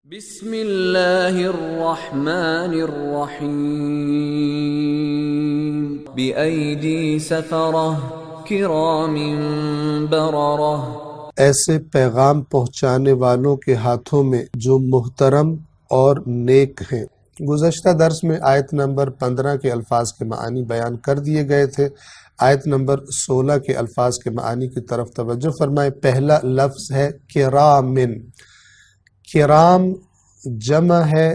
بسم اللہ الرحمن الرحیم بِأَيْدِي سَفَرَةٍ کرام بررہ، ایسے پیغام پہنچانے والوں کے ہاتھوں میں جو محترم اور نیک ہیں۔ گزشتہ درس میں آیت نمبر 15 کے الفاظ کے معانی بیان کر دیے گئے تھے۔ آیت نمبر 16 کے الفاظ کے معانی کی طرف توجہ فرمائے۔ پہلا لفظ ہے کرامن۔ کرام جمع ہے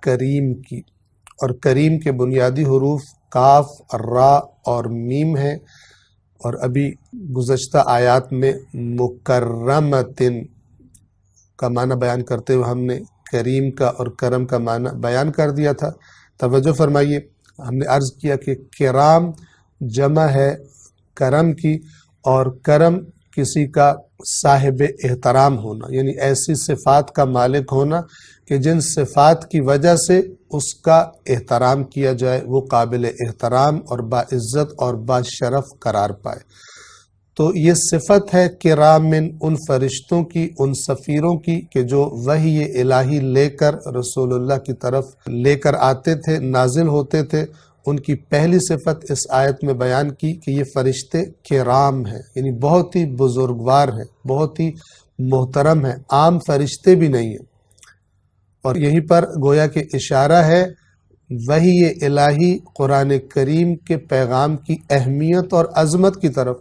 کریم کی، اور کریم کے بنیادی حروف کاف، را اور میم ہے، اور ابھی گزشتہ آیات میں مکرمتن کا معنی بیان کرتے ہوئے ہم نے کریم کا اور کرم کا معنی بیان کر دیا تھا۔ توجہ فرمائیے، ہم نے عرض کیا کہ کرام جمع ہے کرم کی، اور کرم کسی کا صاحب احترام ہونا، یعنی ایسی صفات کا مالک ہونا کہ جن صفات کی وجہ سے اس کا احترام کیا جائے، وہ قابل احترام اور باعزت اور باشرف قرار پائے۔ تو یہ صفت ہے کرامن، ان فرشتوں کی، ان سفیروں کی کہ جو وحی الہی لے کر رسول اللہ کی طرف لے کر آتے تھے، نازل ہوتے تھے۔ ان کی پہلی صفت اس آیت میں بیان کی کہ یہ فرشتے کرام ہیں، یعنی بہت ہی بزرگوار ہیں، بہت ہی محترم ہیں، عام فرشتے بھی نہیں ہیں۔ اور یہیں پر گویا کہ اشارہ ہے وحی الہی قرآن کریم کے پیغام کی اہمیت اور عظمت کی طرف۔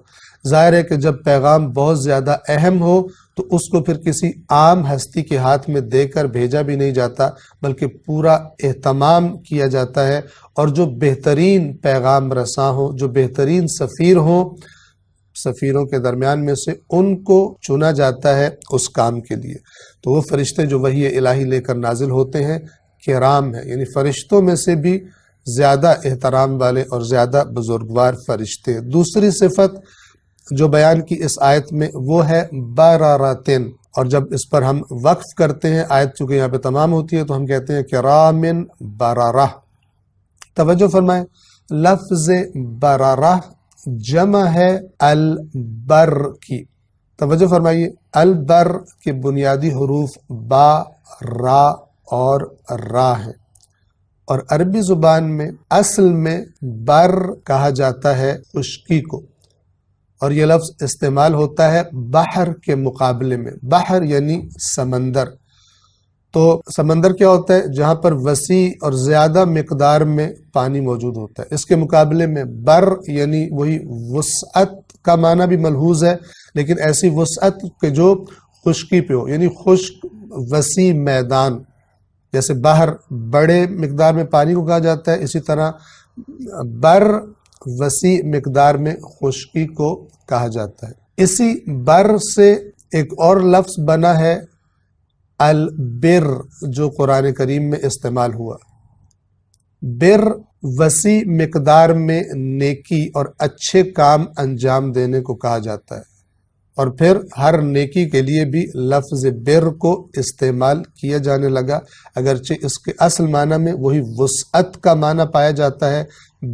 ظاہر ہے کہ جب پیغام بہت زیادہ اہم ہو تو اس کو پھر کسی عام ہستی کے ہاتھ میں دے کر بھیجا بھی نہیں جاتا، بلکہ پورا اہتمام کیا جاتا ہے، اور جو بہترین پیغام رساں ہوں، جو بہترین سفیر ہوں، سفیروں کے درمیان میں سے ان کو چنا جاتا ہے اس کام کے لیے۔ تو وہ فرشتے جو وحی الہی لے کر نازل ہوتے ہیں کرام ہیں، یعنی فرشتوں میں سے بھی زیادہ احترام والے اور زیادہ بزرگوار فرشتے۔ دوسری صفت جو بیان کی اس آیت میں وہ ہے بررتن، اور جب اس پر ہم وقف کرتے ہیں، آیت چونکہ یہاں پہ تمام ہوتی ہے تو ہم کہتے ہیں کرامن بررہ۔ توجہ فرمائیں، لفظ بررہ جمع ہے البر کی۔ توجہ فرمائیے، البر کے بنیادی حروف با، را اور را ہیں، اور عربی زبان میں اصل میں بر کہا جاتا ہے خشکی کو، اور یہ لفظ استعمال ہوتا ہے بحر کے مقابلے میں۔ بحر یعنی سمندر۔ تو سمندر کیا ہوتا ہے؟ جہاں پر وسیع اور زیادہ مقدار میں پانی موجود ہوتا ہے۔ اس کے مقابلے میں بر یعنی وہی وسعت کا معنی بھی ملحوظ ہے، لیکن ایسی وسعت کہ جو خشکی پہ ہو، یعنی خشک وسیع میدان۔ جیسے باہر بڑے مقدار میں پانی کو کہا جاتا ہے، اسی طرح بر وسیع مقدار میں خشکی کو کہا جاتا ہے۔ اسی بر سے ایک اور لفظ بنا ہے البر، جو قرآن کریم میں استعمال ہوا۔ بر وسیع مقدار میں نیکی اور اچھے کام انجام دینے کو کہا جاتا ہے، اور پھر ہر نیکی کے لیے بھی لفظ بر کو استعمال کیا جانے لگا، اگرچہ اس کے اصل معنی میں وہی وسعت کا معنی پایا جاتا ہے۔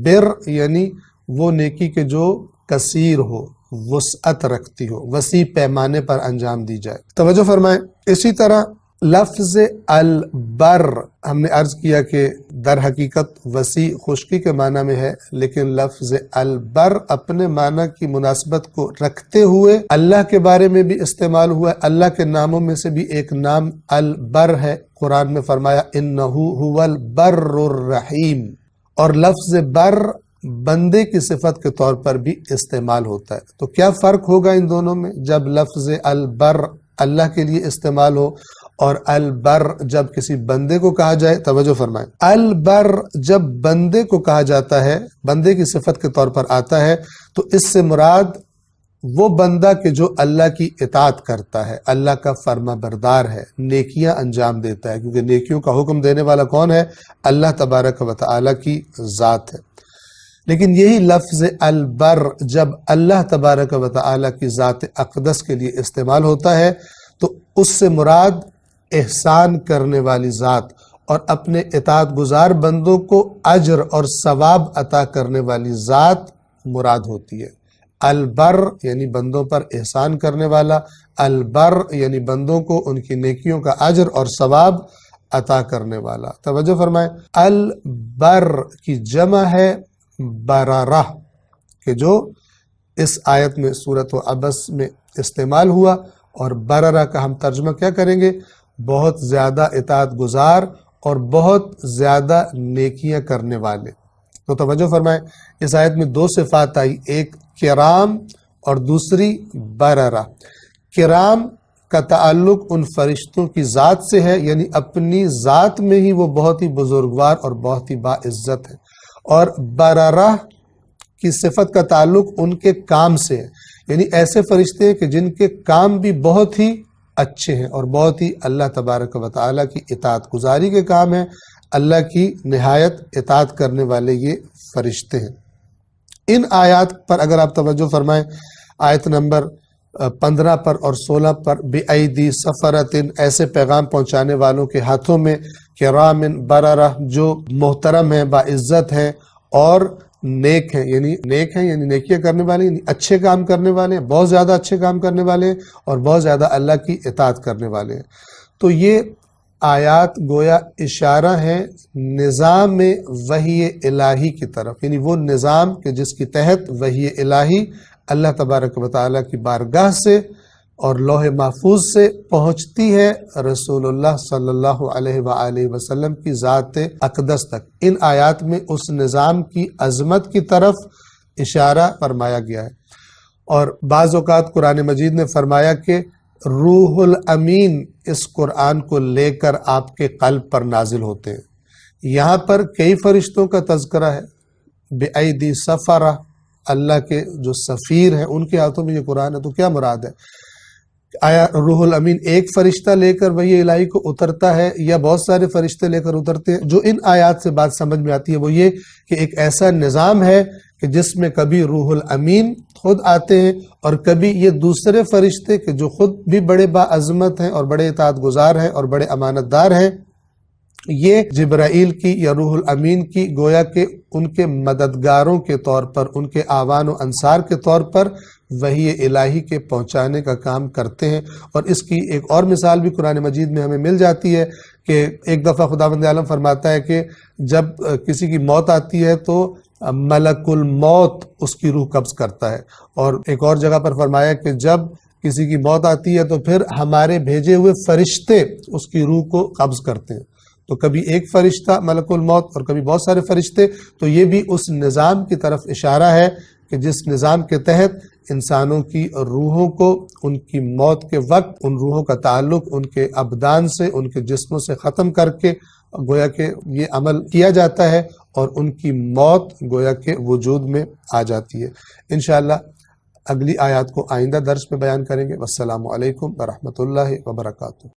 بر یعنی وہ نیکی کہ جو کثیر ہو، وسعت رکھتی ہو، وسیع پیمانے پر انجام دی جائے۔ توجہ فرمائیں، اسی طرح لفظ البر ہم نے عرض کیا کہ در حقیقت وسیع خشکی کے معنی میں ہے، لیکن لفظ البر اپنے معنی کی مناسبت کو رکھتے ہوئے اللہ کے بارے میں بھی استعمال ہوا ہے۔ اللہ کے ناموں میں سے بھی ایک نام البر ہے۔ قرآن میں فرمایا انہ هو البر الرحیم، اور لفظ بر بندے کی صفت کے طور پر بھی استعمال ہوتا ہے۔ تو کیا فرق ہوگا ان دونوں میں؟ جب لفظ البر اللہ کے لیے استعمال ہو اور البر جب کسی بندے کو کہا جائے۔ توجہ فرمائیں، البر جب بندے کو کہا جاتا ہے، بندے کی صفت کے طور پر آتا ہے، تو اس سے مراد وہ بندہ کہ جو اللہ کی اطاعت کرتا ہے، اللہ کا فرما بردار ہے، نیکیاں انجام دیتا ہے، کیونکہ نیکیوں کا حکم دینے والا کون ہے؟ اللہ تبارک و تعالی کی ذات ہے۔ لیکن یہی لفظ البر جب اللہ تبارک و تعالی کی ذات اقدس کے لیے استعمال ہوتا ہے تو اس سے مراد احسان کرنے والی ذات اور اپنے اطاعت گزار بندوں کو اجر اور ثواب عطا کرنے والی ذات مراد ہوتی ہے۔ البر یعنی بندوں پر احسان کرنے والا، البر یعنی بندوں کو ان کی نیکیوں کا اجر اور ثواب عطا کرنے والا۔ توجہ فرمائیں، البر کی جمع ہے بررہ، کہ جو اس آیت میں سورۃ عبس میں استعمال ہوا، اور بررہ کا ہم ترجمہ کیا کریں گے؟ بہت زیادہ اطاعت گزار اور بہت زیادہ نیکیاں کرنے والے۔ تو توجہ فرمائیں، اس آیت میں دو صفات آئی، ایک کرام اور دوسری بررہ۔ کرام کا تعلق ان فرشتوں کی ذات سے ہے، یعنی اپنی ذات میں ہی وہ بہت ہی بزرگوار اور بہت ہی باعزت ہے، اور بررہ کی صفت کا تعلق ان کے کام سے ہے، یعنی ایسے فرشتے ہیں کہ جن کے کام بھی بہت ہی اچھے ہیں اور بہت ہی اللہ تبارک و تعالیٰ کی اطاعت گزاری کے کام ہیں، اللہ کی نہایت اطاعت کرنے والے یہ فرشتے ہیں۔ ان آیات پر اگر آپ توجہ فرمائیں، آیت نمبر 15 پر اور 16 پر، بِأَيْدِي سَفَرَةٍ، ایسے پیغام پہنچانے والوں کے ہاتھوں میں، کرامن بررہ، جو محترم ہیں، باعزت ہیں اور نیک ہیں، یعنی نیک ہیں یعنی نیکیاں کرنے والے، یعنی اچھے کام کرنے والے ہیں، بہت زیادہ اچھے کام کرنے والے ہیں اور بہت زیادہ اللہ کی اطاعت کرنے والے ہیں۔ تو یہ آیات گویا اشارہ ہے نظام وحی الہی کی طرف، یعنی وہ نظام کہ جس کے تحت وحی الہی اللہ تبارک و تعالیٰ کی بارگاہ سے اور لوح محفوظ سے پہنچتی ہے رسول اللہ صلی اللہ علیہ وآلہ وسلم کی ذات اقدس تک۔ ان آیات میں اس نظام کی عظمت کی طرف اشارہ فرمایا گیا ہے، اور بعض اوقات قرآن مجید نے فرمایا کہ روح الامین اس قرآن کو لے کر آپ کے قلب پر نازل ہوتے ہیں۔ یہاں پر کئی فرشتوں کا تذکرہ ہے، بِأَيْدِي سَفَرَةٍ، اللہ کے جو سفیر ہیں ان کے ہاتھوں میں یہ قرآن ہے۔ تو کیا مراد ہے؟ آیا روح الامین ایک فرشتہ لے کر وحی الہی کو اترتا ہے یا بہت سارے فرشتے لے کر اترتے ہیں؟ جو ان آیات سے بات سمجھ میں آتی ہے وہ یہ کہ ایک ایسا نظام ہے کہ جس میں کبھی روح الامین خود آتے ہیں اور کبھی یہ دوسرے فرشتے کہ جو خود بھی بڑے باعظمت ہیں اور بڑے اطاعت گزار ہیں اور بڑے امانت دار ہیں، یہ جبرائیل کی یا روح الامین کی گویا کہ ان کے مددگاروں کے طور پر، ان کے اعوان و انصار کے طور پر وحی الہی کے پہنچانے کا کام کرتے ہیں۔ اور اس کی ایک اور مثال بھی قرآن مجید میں ہمیں مل جاتی ہے کہ ایک دفعہ خداوند عالم فرماتا ہے کہ جب کسی کی موت آتی ہے تو ملک الموت اس کی روح قبض کرتا ہے، اور ایک اور جگہ پر فرمایا کہ جب کسی کی موت آتی ہے تو پھر ہمارے بھیجے ہوئے فرشتے اس کی روح کو قبض کرتے ہیں۔ تو کبھی ایک فرشتہ ملک الموت اور کبھی بہت سارے فرشتے، تو یہ بھی اس نظام کی طرف اشارہ ہے کہ جس نظام کے تحت انسانوں کی روحوں کو ان کی موت کے وقت ان روحوں کا تعلق ان کے ابدان سے، ان کے جسموں سے ختم کر کے گویا کہ یہ عمل کیا جاتا ہے اور ان کی موت گویا کہ وجود میں آ جاتی ہے۔ انشاءاللہ اگلی آیات کو آئندہ درس میں بیان کریں گے۔ والسلام علیکم ورحمۃ اللہ وبرکاتہ۔